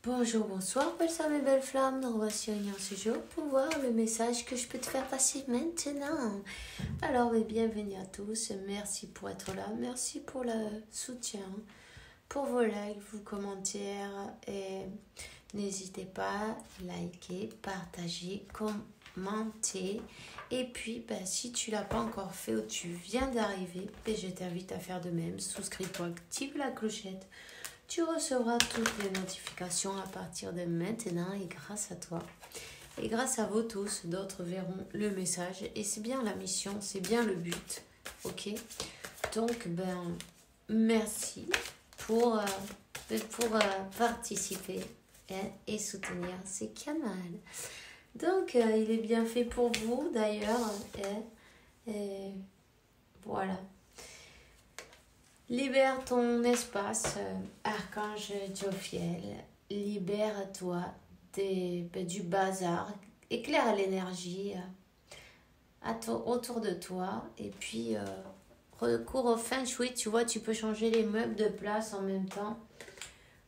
Bonjour, bonsoir, belles âmes et belles flammes. Nous voici réunis ce jour pour voir le message que je peux te faire passer maintenant. Alors, bienvenue à tous. Merci pour être là. Merci pour le soutien, pour vos likes, vos commentaires. Et n'hésitez pas à liker, partager, commenter. Et puis, si tu ne l'as pas encore fait ou tu viens d'arriver, je t'invite à faire de même. Souscris-toi, active la clochette. Tu recevras toutes les notifications à partir de maintenant et grâce à toi. Et grâce à vous tous, d'autres verront le message. Et c'est bien la mission, c'est bien le but. Ok? Donc, merci pour participer et soutenir ces canaux. Donc, il est bien fait pour vous d'ailleurs. Et voilà. Libère ton espace, Archange Jophiel. Libère-toi du bazar. Éclaire l'énergie autour de toi. Et puis, recours au feng shui. Tu vois, tu peux changer les meubles de place en même temps.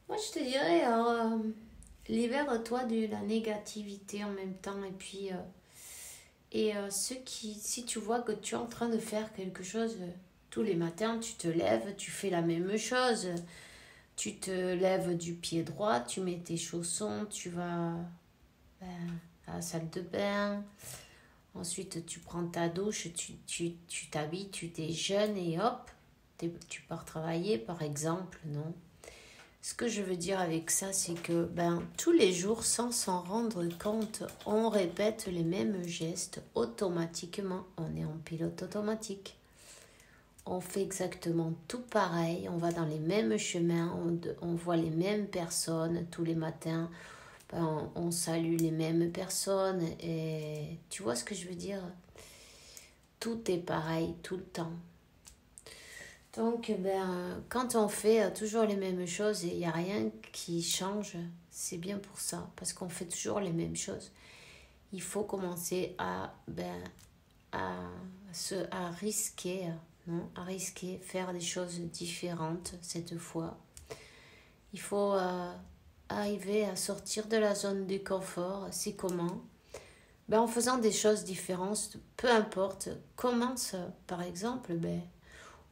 Moi, je te dirais, libère-toi de la négativité en même temps. Et puis, si tu vois que tu es en train de faire quelque chose... tous les matins, tu te lèves, tu fais la même chose. Tu te lèves du pied droit, tu mets tes chaussons, tu vas à la salle de bain. Ensuite, tu prends ta douche, tu t'habilles, tu déjeunes et hop, tu pars travailler par exemple, non? Ce que je veux dire avec ça, c'est que tous les jours, sans s'en rendre compte, on répète les mêmes gestes automatiquement. On est en pilote automatique. On fait exactement tout pareil, on va dans les mêmes chemins, on voit les mêmes personnes tous les matins, on salue les mêmes personnes et tu vois ce que je veux dire? Tout est pareil tout le temps. Donc quand on fait toujours les mêmes choses et il n'y a rien qui change, c'est bien pour ça, parce qu'on fait toujours les mêmes choses. Il faut commencer à risquer... non, à risquer, faire des choses différentes cette fois. Il faut arriver à sortir de la zone du confort. C'est comment? En faisant des choses différentes, peu importe. Commence, par exemple,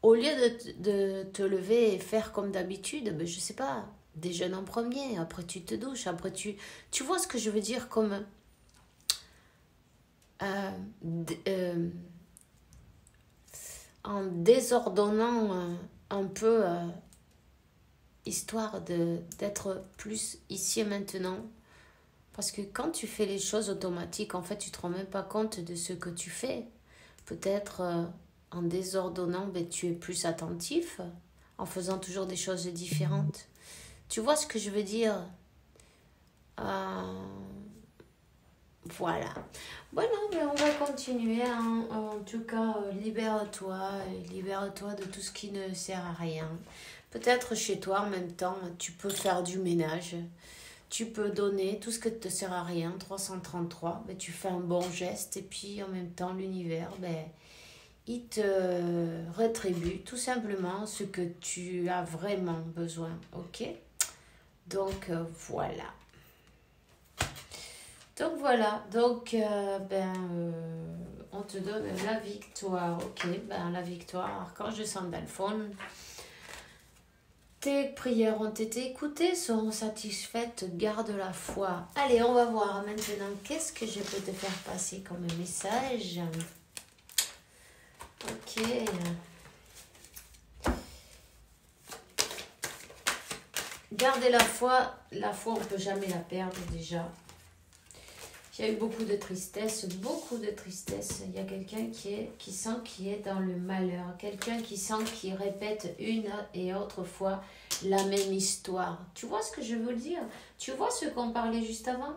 au lieu de te lever et faire comme d'habitude, je sais pas, déjeune en premier, après tu te douches, après tu vois ce que je veux dire comme... en désordonnant un peu, histoire d'être plus ici et maintenant. Parce que quand tu fais les choses automatiques, en fait, tu ne te rends même pas compte de ce que tu fais. Peut-être en désordonnant, tu es plus attentif, en faisant toujours des choses différentes. Tu vois ce que je veux dire? Voilà. Bon, non, on va continuer. En tout cas, libère-toi de tout ce qui ne sert à rien. Peut-être chez toi, en même temps, tu peux faire du ménage. Tu peux donner tout ce qui ne te sert à rien, 333. Tu fais un bon geste et puis en même temps, l'univers, il te rétribue tout simplement ce que tu as vraiment besoin. Ok? Donc, voilà. Donc voilà, on te donne la victoire. Ok, la victoire, Archange Sandalphon. Tes prières ont été écoutées, seront satisfaites, garde la foi. Allez, on va voir maintenant qu'est-ce que je peux te faire passer comme message. Ok. Gardez la foi on ne peut jamais la perdre déjà. Il y a eu beaucoup de tristesse. Il y a quelqu'un qui sent qu'il est dans le malheur. Quelqu'un qui sent qu'il répète une et autre fois la même histoire. Tu vois ce que je veux dire? Tu vois ce qu'on parlait juste avant?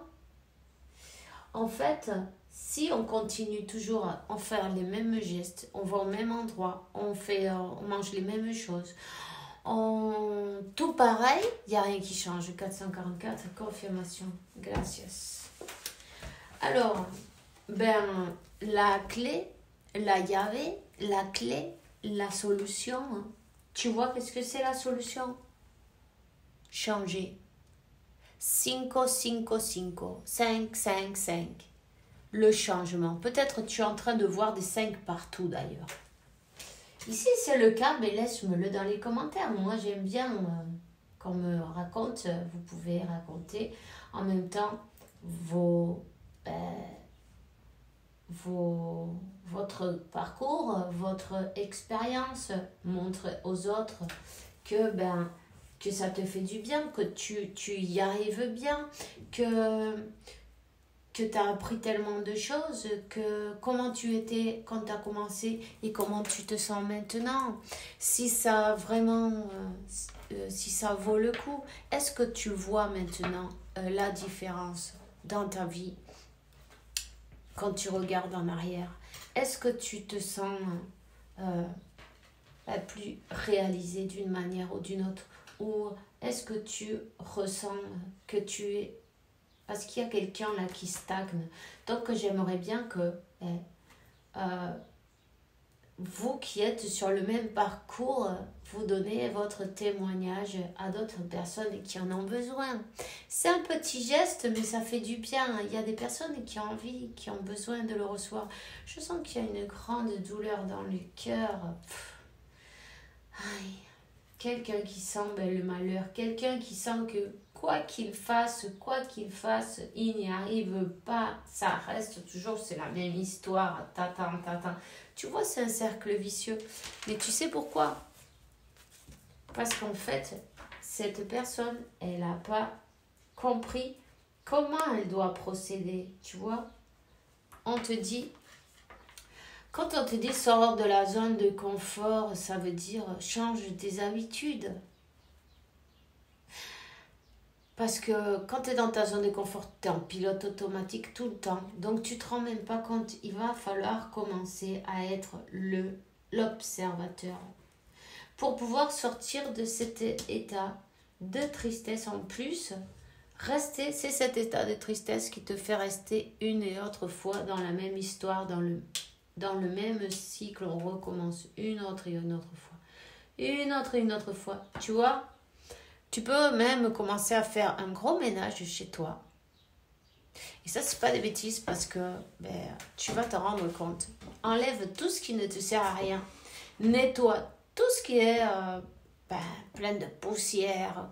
En fait, si on continue toujours à faire les mêmes gestes, on va au même endroit, on mange les mêmes choses, tout pareil, il n'y a rien qui change. 444, confirmation. Gracias. Alors, la clé, la llave, la clé, la solution. Tu vois qu'est-ce que c'est la solution? Changer. Cinco, cinco, cinco. 5, 5, 5. Le changement. Peut-être tu es en train de voir des 5 partout d'ailleurs. Ici c'est le cas, mais laisse-me-le dans les commentaires. Moi j'aime bien qu'on me raconte, vous pouvez raconter en même temps votre parcours, votre expérience. Montre aux autres que ça te fait du bien, que tu y arrives bien, que tu as appris tellement de choses, que comment tu étais quand tu as commencé et comment tu te sens maintenant. Si ça vraiment, si ça vaut le coup, est-ce que tu vois maintenant la différence dans ta vie quand tu regardes en arrière? Est-ce que tu te sens plus réalisé d'une manière ou d'une autre? Ou est-ce que tu ressens que tu es... Parce qu'il y a quelqu'un là qui stagne. Donc j'aimerais bien que vous qui êtes sur le même parcours, vous donnez votre témoignage à d'autres personnes qui en ont besoin. C'est un petit geste, mais ça fait du bien. Il y a des personnes qui ont envie, qui ont besoin de le recevoir. Je sens qu'il y a une grande douleur dans le cœur. Aïe. Quelqu'un qui sent le malheur, quelqu'un qui sent que quoi qu'il fasse, il n'y arrive pas. Ça reste toujours, c'est la même histoire. Tatan. Tu vois, c'est un cercle vicieux. Mais tu sais pourquoi? Parce qu'en fait, cette personne, elle n'a pas compris comment elle doit procéder. Tu vois? On te dit... Quand on te dit sors de la zone de confort, ça veut dire change tes habitudes. Parce que quand tu es dans ta zone de confort, tu es en pilote automatique tout le temps. Donc tu ne te rends même pas compte. Il va falloir commencer à être l'observateur. Pour pouvoir sortir de cet état de tristesse en plus, c'est cet état de tristesse qui te fait rester une et autre fois dans la même histoire, dans le même cycle. On recommence une autre et une autre fois. Une autre et une autre fois. Tu vois? Tu peux même commencer à faire un gros ménage chez toi. Et ça, c'est pas des bêtises parce que tu vas te rendre compte. Enlève tout ce qui ne te sert à rien. Nettoie tout ce qui est plein de poussière.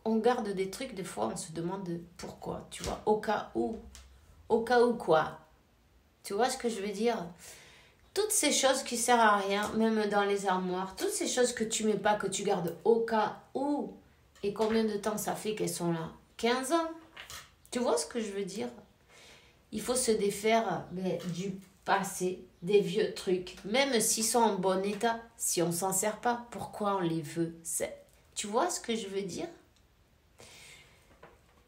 On garde des trucs, des fois, on se demande pourquoi. Tu vois, au cas où. Au cas où quoi? Tu vois ce que je veux dire? Toutes ces choses qui servent à rien, même dans les armoires, toutes ces choses que tu mets pas, que tu gardes au cas où. Et combien de temps ça fait qu'elles sont là? 15 ans. Tu vois ce que je veux dire? Il faut se défaire du passé, des vieux trucs. Même s'ils sont en bon état, si on s'en sert pas, pourquoi on les veut? Tu vois ce que je veux dire?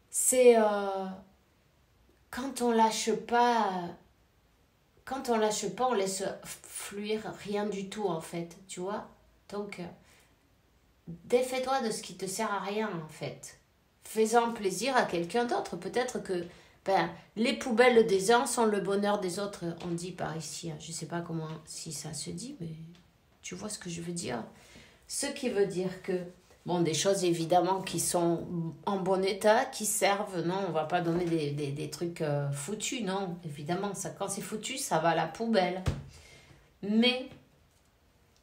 C'est quand on lâche pas... Quand on lâche pas, on laisse fluir rien du tout en fait, tu vois? Donc, défais-toi de ce qui te sert à rien en fait. Fais-en plaisir à quelqu'un d'autre. Peut-être que les poubelles des uns sont le bonheur des autres, on dit par ici. Je sais pas comment, si ça se dit, mais tu vois ce que je veux dire? Ce qui veut dire que, des choses évidemment qui sont en bon état, qui servent, non, on va pas donner des trucs foutus, non, évidemment, ça, quand c'est foutu, ça va à la poubelle. Mais,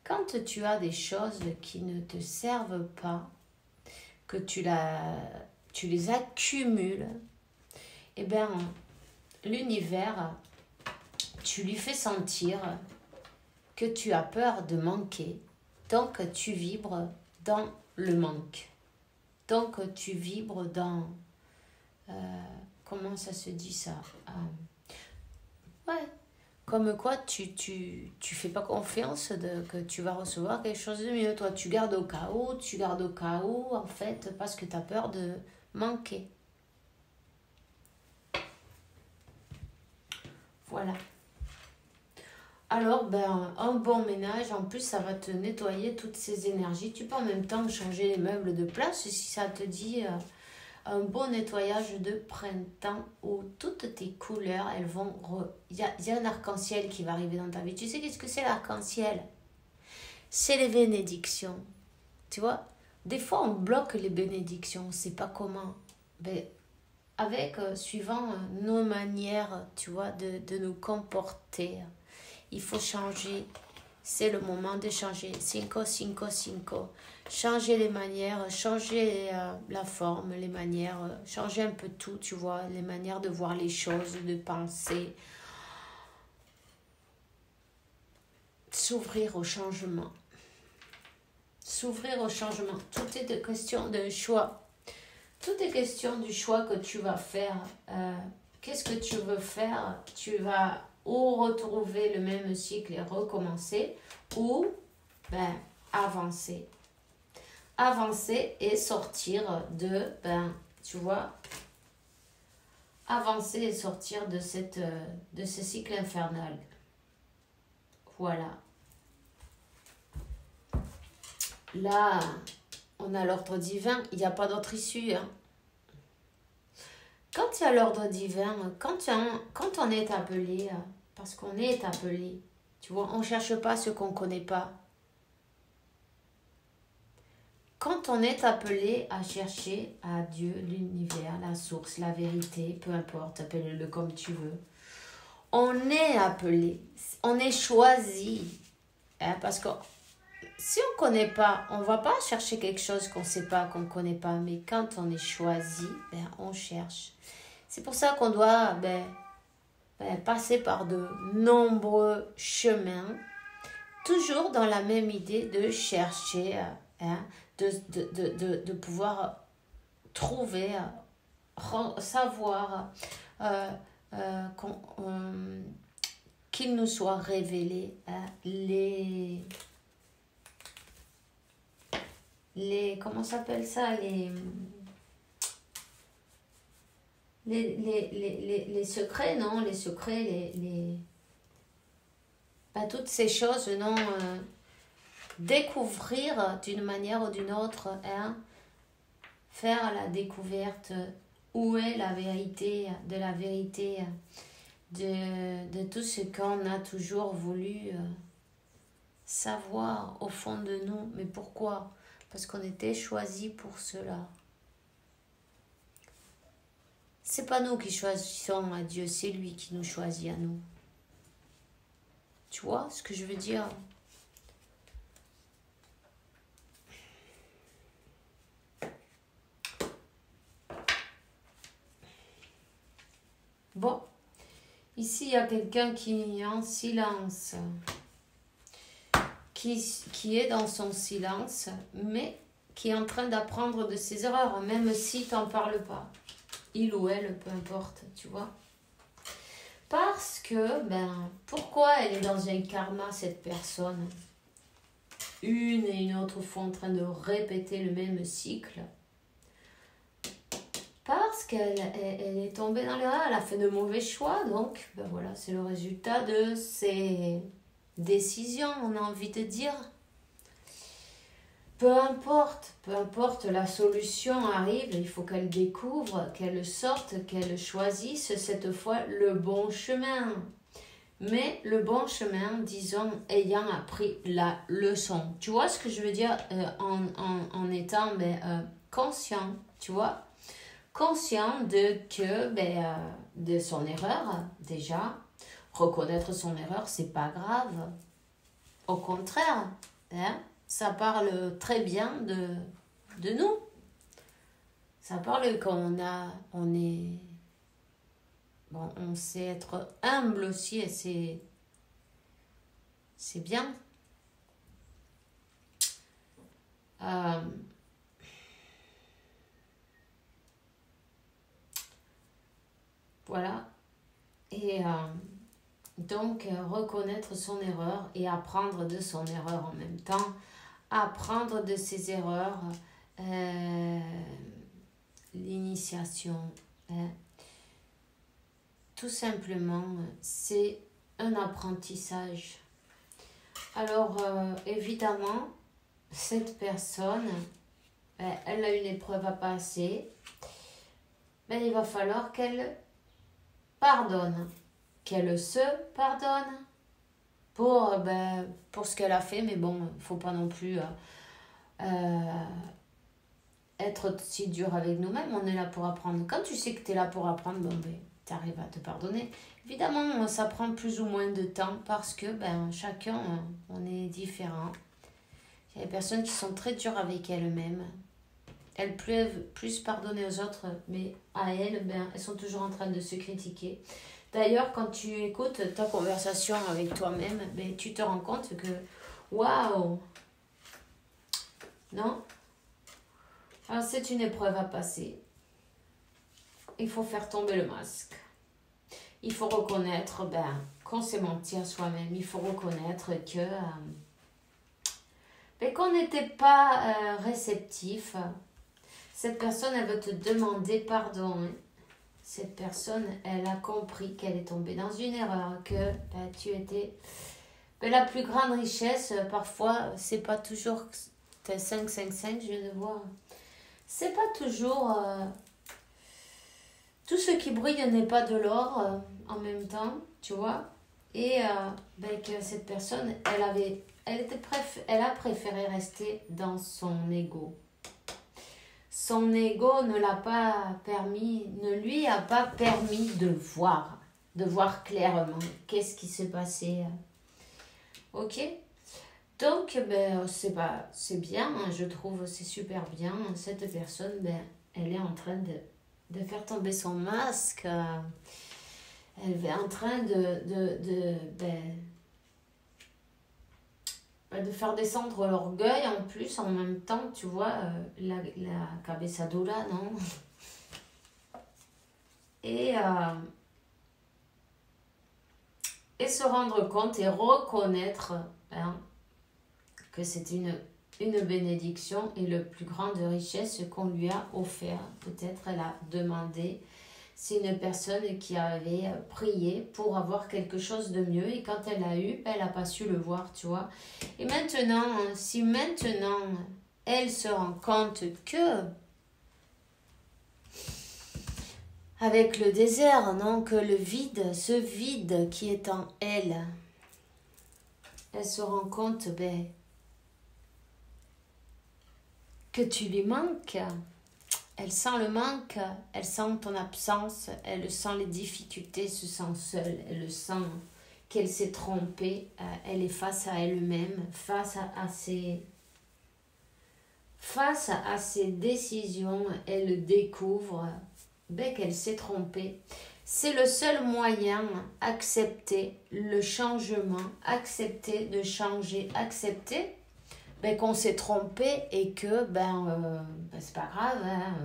quand tu as des choses qui ne te servent pas, que tu les accumules, l'univers, tu lui fais sentir que tu as peur de manquer, donc tu vibres dans le manque. Donc tu vibres dans... comment ça se dit ça? Comme quoi tu fais pas confiance que tu vas recevoir quelque chose de mieux. Toi, tu gardes au cas où, en fait, parce que tu as peur de manquer. Voilà. Alors, un bon ménage, en plus, ça va te nettoyer toutes ces énergies. Tu peux en même temps changer les meubles de place si ça te dit un beau nettoyage de printemps où toutes tes couleurs, elles vont... Il y a un arc-en-ciel qui va arriver dans ta vie. Tu sais qu'est-ce que c'est l'arc-en-ciel? C'est les bénédictions. Tu vois? Des fois, on bloque les bénédictions. On ne sait pas comment. ben, avec, suivant nos manières, tu vois, de nous comporter. Il faut changer. C'est le moment de changer. Cinco, cinco, cinco. Changer les manières, changer la forme, les manières, changer un peu tout, tu vois, les manières de voir les choses, de penser. S'ouvrir au changement. S'ouvrir au changement. Tout est de question de choix. Tout est question du choix que tu vas faire. Qu'est-ce que tu veux faire? Tu vas ou retrouver le même cycle et recommencer, ou avancer. Avancer et sortir de, tu vois, avancer et sortir de ce cycle infernal. Voilà. Là, on a l'ordre divin, il n'y a pas d'autre issue. Hein. Quand il y a l'ordre divin, quand on est appelé, parce qu'on est appelé, tu vois, on ne cherche pas ce qu'on ne connaît pas. Quand on est appelé à chercher à Dieu, l'univers, la source, la vérité, peu importe, appelle-le comme tu veux, on est appelé, on est choisi. Hein, parce que si on ne connaît pas, on ne va pas chercher quelque chose qu'on ne sait pas, qu'on ne connaît pas. Mais quand on est choisi, on cherche. C'est pour ça qu'on doit passer par de nombreux chemins, toujours dans la même idée de chercher, de pouvoir trouver, savoir qu'il nous soit révélé les comment s'appelle ça, les secrets, non, les secrets, toutes ces choses, non, découvrir d'une manière ou d'une autre, faire la découverte, où est la vérité, de la vérité, de tout ce qu'on a toujours voulu savoir au fond de nous. Mais pourquoi? Parce qu'on était choisis pour cela. C'est pas nous qui choisissons à Dieu, c'est lui qui nous choisit à nous. Tu vois ce que je veux dire? Bon, ici il y a quelqu'un qui est en silence, qui est dans son silence, mais qui est en train d'apprendre de ses erreurs, même si tu n'en parles pas. Il ou elle, peu importe, tu vois. Parce que, pourquoi elle est dans un karma, cette personne? Une et une autre fois en train de répéter le même cycle. Parce qu'elle est tombée dans l'erreur, elle a fait de mauvais choix, donc, voilà, c'est le résultat de ses décisions, on a envie de dire. Peu importe, la solution arrive, il faut qu'elle découvre, qu'elle sorte, qu'elle choisisse cette fois le bon chemin. Mais le bon chemin, disons, ayant appris la leçon. Tu vois ce que je veux dire, en étant conscient, tu vois, conscient de son erreur, déjà. Reconnaître son erreur, c'est pas grave. Au contraire, ça parle très bien de nous. Ça parle qu'on on sait être humble aussi, et c'est bien. Voilà. Et donc, reconnaître son erreur et apprendre de son erreur en même temps. Apprendre de ses erreurs, l'initiation. Tout simplement, c'est un apprentissage. Alors, évidemment, cette personne, elle a une épreuve à passer. Il va falloir qu'elle pardonne, qu'elle se pardonne pour ce qu'elle a fait. Mais bon, il ne faut pas non plus être si dur avec nous-mêmes. On est là pour apprendre. Quand tu sais que tu es là pour apprendre, bon, ben, tu arrives à te pardonner. Évidemment, ça prend plus ou moins de temps parce que ben, chacun, on est différent. Il y a des personnes qui sont très dures avec elles-mêmes. Elles peuvent plus pardonner aux autres, mais à elles, ben, elles sont toujours en train de se critiquer. D'ailleurs, quand tu écoutes ta conversation avec toi-même, ben, tu te rends compte que, waouh, non? Alors, c'est une épreuve à passer. Il faut faire tomber le masque. Il faut reconnaître ben, qu'on s'est menti à soi-même. Il faut reconnaître que ben, qu'on n'était pas réceptif. Cette personne, elle veut te demander pardon. Cette personne, elle a compris qu'elle est tombée dans une erreur, que ben, tu étais... Ben, la plus grande richesse, parfois, c'est pas toujours... T'es 555, je viens de voir. C'est pas toujours... tout ce qui brille n'est pas de l'or en même temps, tu vois. Et ben, que cette personne, elle a préféré rester dans son ego. Son ego ne lui a pas permis de voir clairement qu'est-ce qui se passait. Ok? Donc, ben, c'est bien, hein, je trouve, c'est super bien. Cette personne, ben, elle est en train de faire tomber son masque. Elle est en train de faire descendre l'orgueil en plus, en même temps, tu vois, la cabezadura, non? Et se rendre compte et reconnaître hein, que c'est une bénédiction et le plus grande richesse qu'on lui a offert. Peut-être elle a demandé, c'est une personne qui avait prié pour avoir quelque chose de mieux et quand elle a eu, elle n'a pas su le voir, tu vois. Et maintenant, si maintenant elle se rend compte que avec le désert, non, que le vide, ce vide qui est en elle, elle se rend compte ben, que tu lui manques. Elle sent le manque, elle sent ton absence, elle sent les difficultés, elle se sent seule, elle sent qu'elle s'est trompée, elle est face à elle-même, face à ses décisions, elle découvre ben, qu'elle s'est trompée. C'est le seul moyen, accepter le changement, accepter de changer, accepter ben, qu'on s'est trompé et que ben, c'est pas grave. Hein,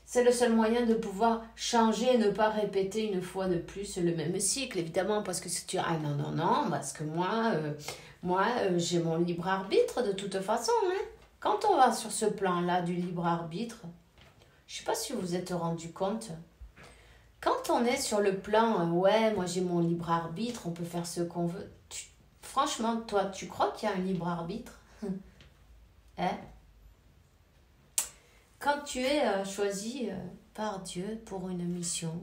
c'est le seul moyen de pouvoir changer et ne pas répéter une fois de plus le même cycle, évidemment, parce que si tu... Ah non, parce que moi j'ai mon libre arbitre de toute façon. Hein. Quand on va sur ce plan-là du libre arbitre, je sais pas si vous vous êtes rendu compte, quand on est sur le plan, ouais, moi j'ai mon libre arbitre, on peut faire ce qu'on veut. Franchement, toi, tu crois qu'il y a un libre arbitre? Hein? Quand tu es choisi par Dieu pour une mission,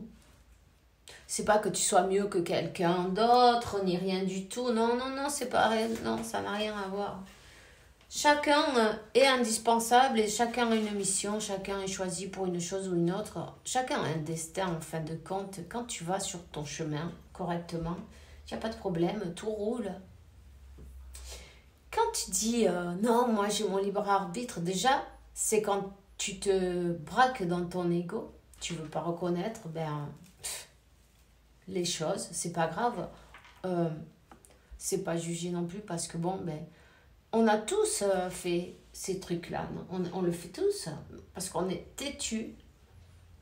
c'est pas que tu sois mieux que quelqu'un d'autre, ni rien du tout. Non, c'est pas rien. Non, ça n'a rien à voir. Chacun est indispensable et chacun a une mission, chacun est choisi pour une chose ou une autre. Chacun a un destin en fin de compte. Quand tu vas sur ton chemin correctement, il n'y a pas de problème, tout roule. Quand tu dis non, moi j'ai mon libre arbitre, déjà, c'est quand tu te braques dans ton ego, tu veux pas reconnaître les choses, c'est pas grave. C'est pas jugé non plus parce que bon, on a tous fait ces trucs-là, on le fait tous parce qu'on est têtu,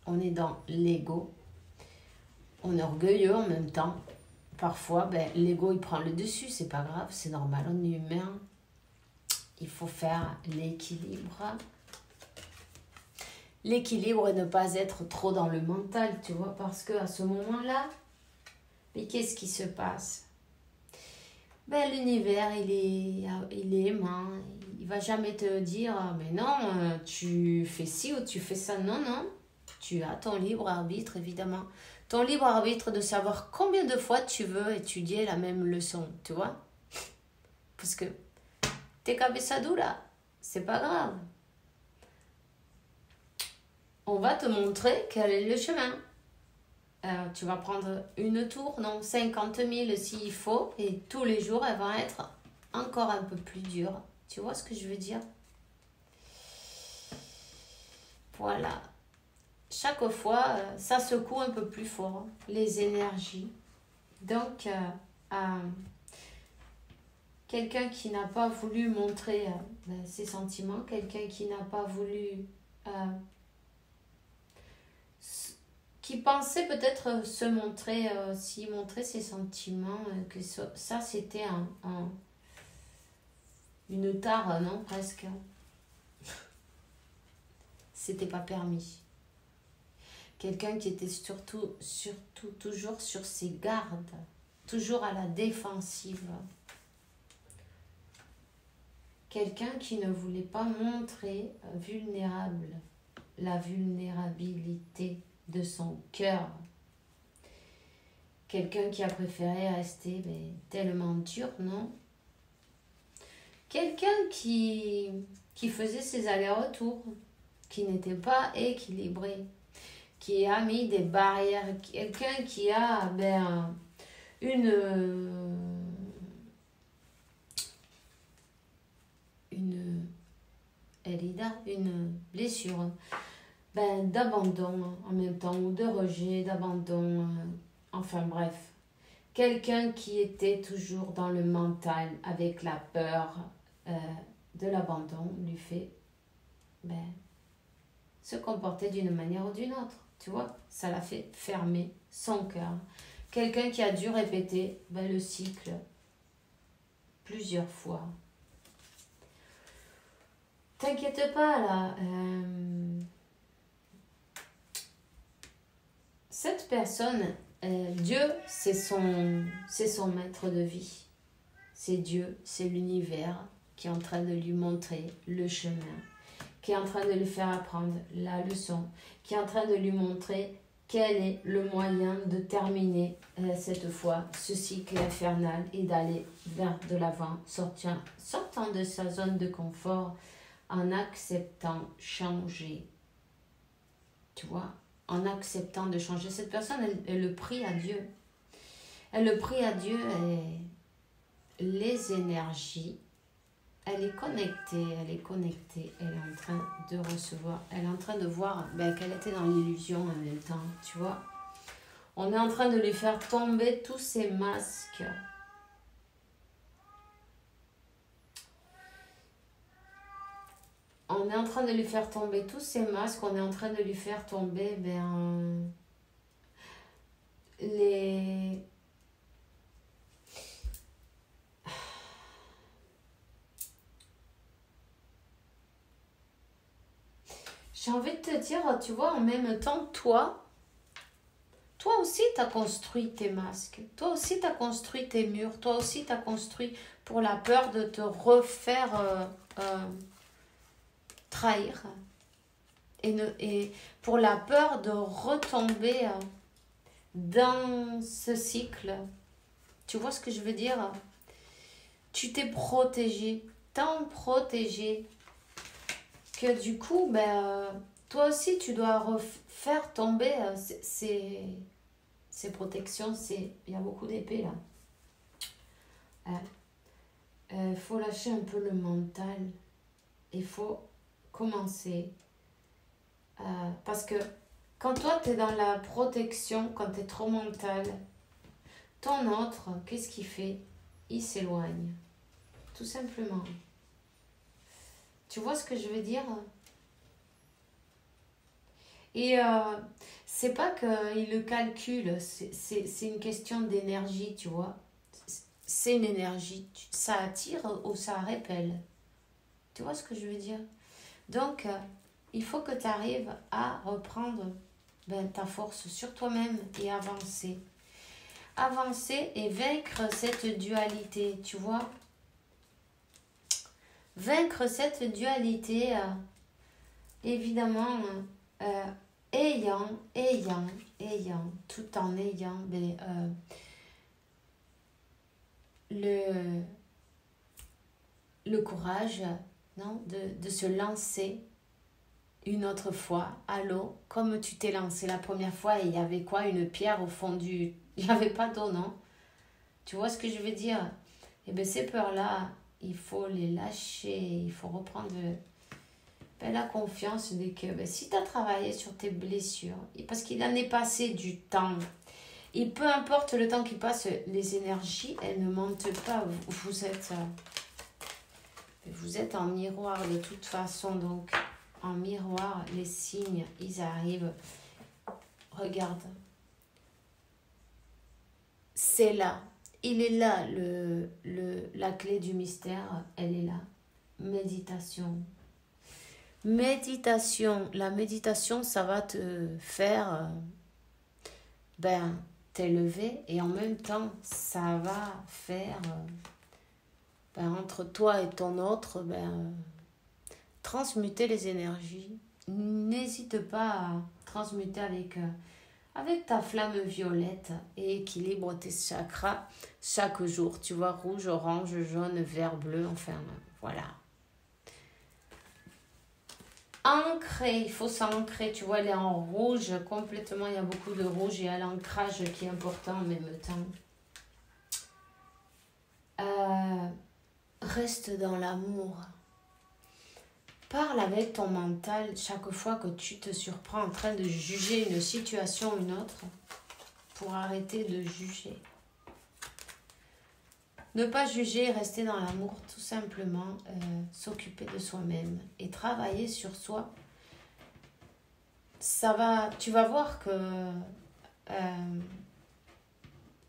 on est dans l'ego, on est orgueilleux en même temps. Parfois, l'ego il prend le dessus, c'est pas grave, c'est normal, on est humain. Il faut faire l'équilibre. L'équilibre et ne pas être trop dans le mental, tu vois, parce qu'à ce moment-là, mais qu'est-ce qui se passe? L'univers, il est aimant, il va jamais te dire, mais non, tu fais ci ou tu fais ça. Non, tu as ton libre arbitre, évidemment. Ton libre arbitre de savoir combien de fois tu veux étudier la même leçon, tu vois? Parce que t'es cabezadura, c'est pas grave. on va te montrer quel est le chemin. Tu vas prendre une tour, non, 50 000 s'il faut, et tous les jours, elle va être encore un peu plus dure. Tu vois ce que je veux dire? Voilà. Chaque fois, ça secoue un peu plus fort, les énergies. Donc, quelqu'un qui n'a pas voulu montrer ses sentiments, quelqu'un qui n'a pas voulu... qui pensait peut-être se montrer, s'y montrer ses sentiments, que ça c'était une tare, non, presque. C'était pas permis. Quelqu'un qui était surtout, toujours sur ses gardes, toujours à la défensive. Quelqu'un qui ne voulait pas montrer vulnérable, la vulnérabilité de son cœur. Quelqu'un qui a préféré rester tellement dur, non? Quelqu'un qui faisait ses allers-retours, qui n'était pas équilibré, qui a mis des barrières, quelqu'un qui a une blessure d'abandon en même temps, ou de rejet, d'abandon, enfin bref. Quelqu'un qui était toujours dans le mental avec la peur de l'abandon lui fait se comporter d'une manière ou d'une autre. Tu vois, ça l'a fait fermer son cœur. Quelqu'un qui a dû répéter le cycle plusieurs fois. T'inquiète pas là. Cette personne, Dieu, c'est son maître de vie. C'est Dieu, c'est l'univers qui est en train de lui montrer le chemin, qui est en train de lui faire apprendre la leçon, qui est en train de lui montrer quel est le moyen de terminer cette fois ce cycle infernal et d'aller vers de l'avant, sortant de sa zone de confort en acceptant changer. Tu vois, en acceptant de changer. Cette personne, elle le prie à Dieu. Elle le prie à Dieu et les énergies, elle est connectée, elle est en train de recevoir, elle est en train de voir qu'elle était dans l'illusion en même temps, tu vois. On est en train de lui faire tomber tous ces masques. On est en train de lui faire tomber tous ces masques, on est en train de lui faire tomber les... J'ai envie de te dire, tu vois, en même temps, toi aussi, tu as construit tes masques. Toi aussi, tu as construit tes murs. Toi aussi, tu as construit pour la peur de te refaire trahir. Et pour la peur de retomber dans ce cycle. Tu vois ce que je veux dire? Tu t'es protégé, tant protégé, que du coup, toi aussi, tu dois refaire tomber ces protections. Il y a beaucoup d'épées là. Il faut lâcher un peu le mental. Il faut commencer. Parce que quand toi, tu es dans la protection, quand tu es trop mental, ton autre, qu'est-ce qu'il fait? Il s'éloigne. Tout simplement. Tu vois ce que je veux dire? Et c'est pas qu'il le calcule, c'est une question d'énergie, tu vois. C'est une énergie. Ça attire ou ça répelle. Tu vois ce que je veux dire? Donc, il faut que tu arrives à reprendre ta force sur toi-même et avancer. Avancer et vaincre cette dualité, tu vois. Vaincre cette dualité, évidemment, ayant, tout en ayant le courage, non, de se lancer une autre fois à l'eau, comme tu t'es lancé la première fois et il y avait quoi? Une pierre au fond du... Il n'y avait pas d'eau, non? Tu vois ce que je veux dire? Eh bien, ces peurs-là, il faut les lâcher, il faut reprendre la confiance de que si tu as travaillé sur tes blessures, et parce qu'il en est passé du temps, et peu importe le temps qui passe, les énergies, elles ne mentent pas. Vous êtes en miroir de toute façon, donc en miroir, les signes, ils arrivent. Regarde, c'est là. Il est là, la clé du mystère, elle est là. Méditation. Méditation. La méditation, ça va te faire t'élever et en même temps, ça va faire entre toi et ton autre, transmuter les énergies. N'hésite pas à transmuter avec ta flamme violette et équilibre tes chakras chaque jour. Tu vois, rouge, orange, jaune, vert, bleu, enfin, voilà. Ancré, il faut s'ancrer, tu vois, elle est en rouge complètement, il y a beaucoup de rouge et il y a l'ancrage qui est important en même temps. Reste dans l'amour. Parle avec ton mental chaque fois que tu te surprends en train de juger une situation ou une autre pour arrêter de juger. Ne pas juger, rester dans l'amour, tout simplement, s'occuper de soi-même et travailler sur soi. Tu vas voir que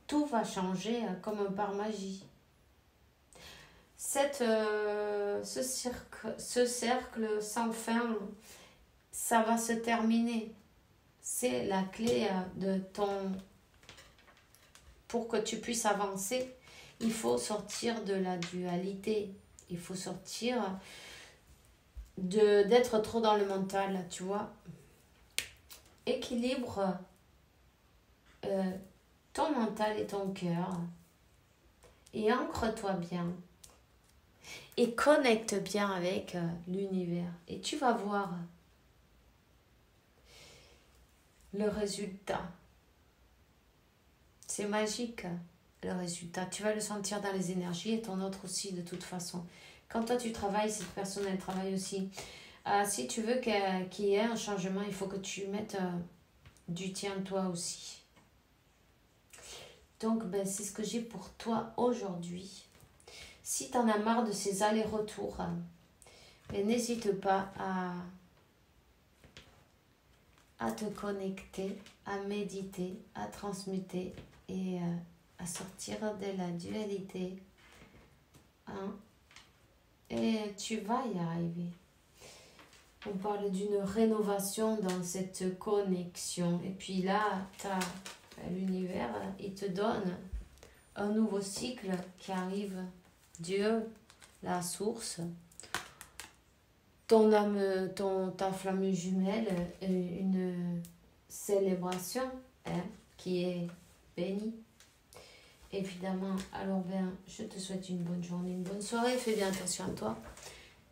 tout va changer comme par magie. Ce cercle sans fin, ça va se terminer. C'est la clé pour que tu puisses avancer. Il faut sortir de la dualité. Il faut sortir d'être trop dans le mental, tu vois. Équilibre ton mental et ton cœur. Et ancre-toi bien. Et connecte bien avec l'univers. Et tu vas voir le résultat. C'est magique, le résultat. Tu vas le sentir dans les énergies et ton autre aussi, de toute façon. Quand toi, tu travailles, cette personne, elle travaille aussi. Si tu veux qu'il y ait un changement, il faut que tu mettes du tien toi aussi. Donc, c'est ce que j'ai pour toi aujourd'hui. Si tu en as marre de ces allers-retours, n'hésite pas à te connecter, à méditer, à transmuter et à sortir de la dualité. Et tu vas y arriver. On parle d'une rénovation dans cette connexion. Et puis là, l'univers, il te donne un nouveau cycle qui arrive. Dieu, la source, ton âme, ta flamme jumelle, une célébration qui est bénie. Évidemment, alors je te souhaite une bonne journée, une bonne soirée, fais bien attention à toi.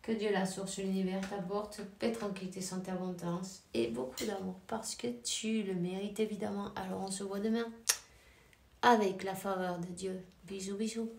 Que Dieu, la source, l'univers t'apporte paix, tranquillité, santé, abondance et beaucoup d'amour parce que tu le mérites évidemment. Alors on se voit demain avec la faveur de Dieu. Bisous, bisous.